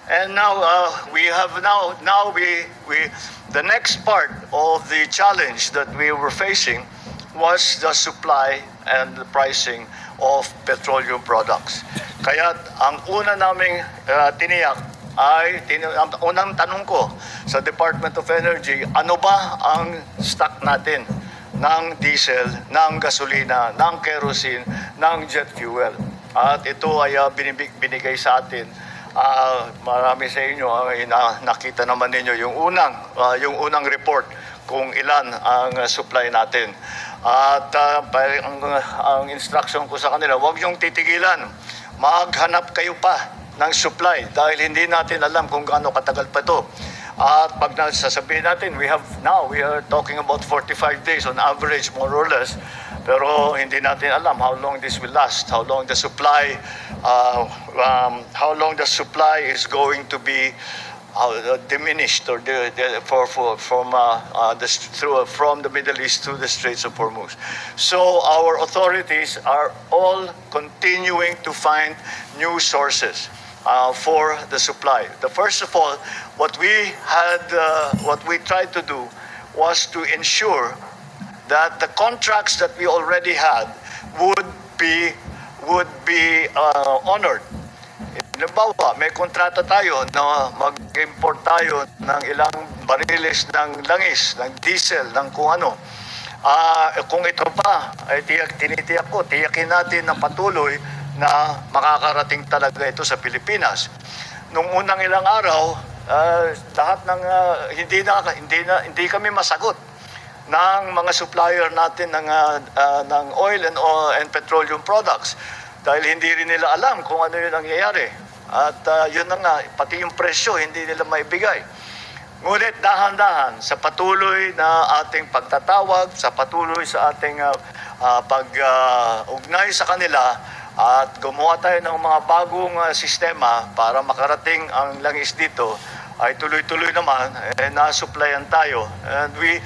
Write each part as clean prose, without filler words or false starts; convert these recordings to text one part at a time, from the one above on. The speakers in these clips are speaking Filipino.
And now the next part of the challenge that we were facing was the supply and the pricing of petroleum products. Kaya ang una naming tiniyak ay ang unang tanong ko sa Department of Energy, ano ba ang stock natin ng diesel, ng gasolina, ng kerosene, ng jet fuel? At ito ay binigay sa atin. Marami sa inyo nakita naman ninyo yung unang report kung ilan ang supply natin. At ang instruction ko sa kanila, huwag yung titigilan. Maghanap kayo pa ng supply dahil hindi natin alam kung gaano katagal pa ito. At pag sasabihin natin, we are talking about 45 days on average, more or less. Pero hindi natin alam how long this will last, how long the supply is going to be diminished or from the Middle East to the Straits of Hormuz. So our authorities are all continuing to find new sources for the supply. First of all, what we tried to do was to ensure that the contracts that we already had would be honored. Halimbawa, may kontrata tayo na mag-import tayo ng ilang bariles ng langis, ng diesel, ng kung ano. Kung ito pa, ay tiyakin natin ng patuloy na makakarating talaga ito sa Pilipinas. Nung unang ilang araw, lahat ng hindi kami masagot ng mga supplier natin ng oil and petroleum products dahil hindi rin nila alam kung ano yung nangyayari. At yun na nga, pati yung presyo hindi nila maibigay. Ngunit dahan-dahan sa patuloy na ating pagtatawag, sa patuloy sa ating pag-ugnay sa kanila at gumawa tayo ng mga bagong sistema para makarating ang langis dito, ay tuloy-tuloy naman, na-supplyan tayo. And we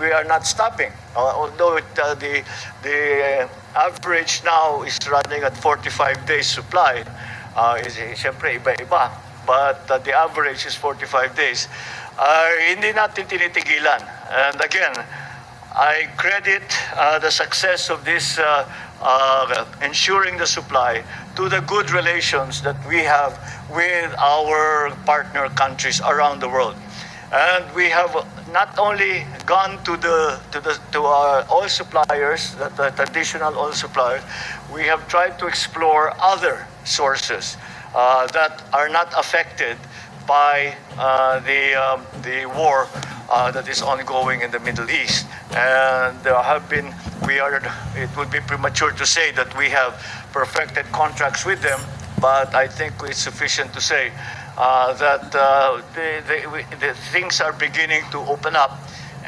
are not stopping. Although the average now is running at 45 days supply, siyempre iba-iba. But the average is 45 days. Hindi natin tinitigilan. And again, I credit the success of this ensuring the supply to the good relations that we have with our partner countries around the world. And we have not only gone to our oil suppliers, the traditional oil suppliers, we have tried to explore other sources that are not affected by the war that is ongoing in the Middle East. And it would be premature to say that we have perfected contracts with them, but I think it's sufficient to say that the things are beginning to open up.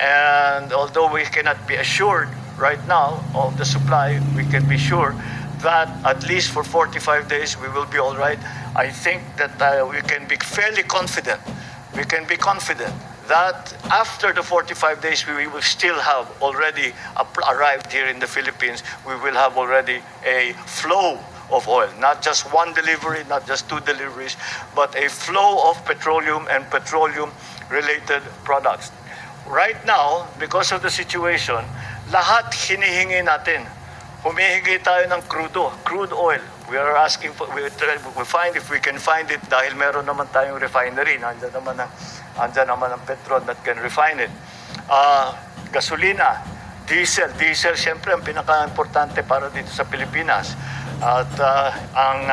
And although we cannot be assured right now of the supply, we can be sure that at least for 45 days we will be all right. I think that we can be fairly confident. We can be confident that after the 45 days we will still have already arrived here in the Philippines. We will have already a flow of oil, not just one delivery, not just two deliveries, but a flow of petroleum and petroleum-related products. Right now, because of the situation, lahat hinihingi natin. Humihingi tayo ng crude oil. We are asking for, we find if we can find it dahil meron naman tayong refinery. Andyan naman ang Petron that can refine it. Gasolina, diesel, siyempre ang pinaka-importante para dito sa Pilipinas. At ang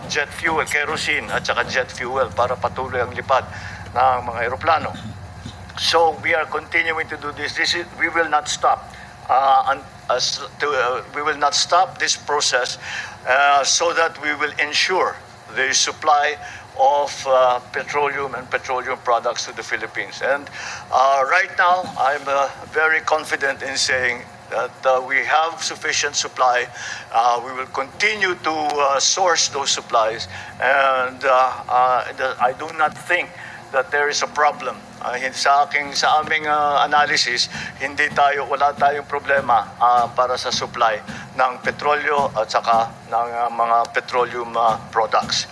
jet fuel, kerosene at saka jet fuel para patuloy ang lipad ng mga eroplano. So we are continuing to do this. We will not stop. We will not stop this process so that we will ensure the supply of petroleum and petroleum products to the Philippines. And right now, I'm very confident in saying that we have sufficient supply. We will continue to source those supplies. And I do not think that there is a problem. Sa aming analysis, wala tayong problema para sa supply ng petrolyo at saka ng mga petroleum products.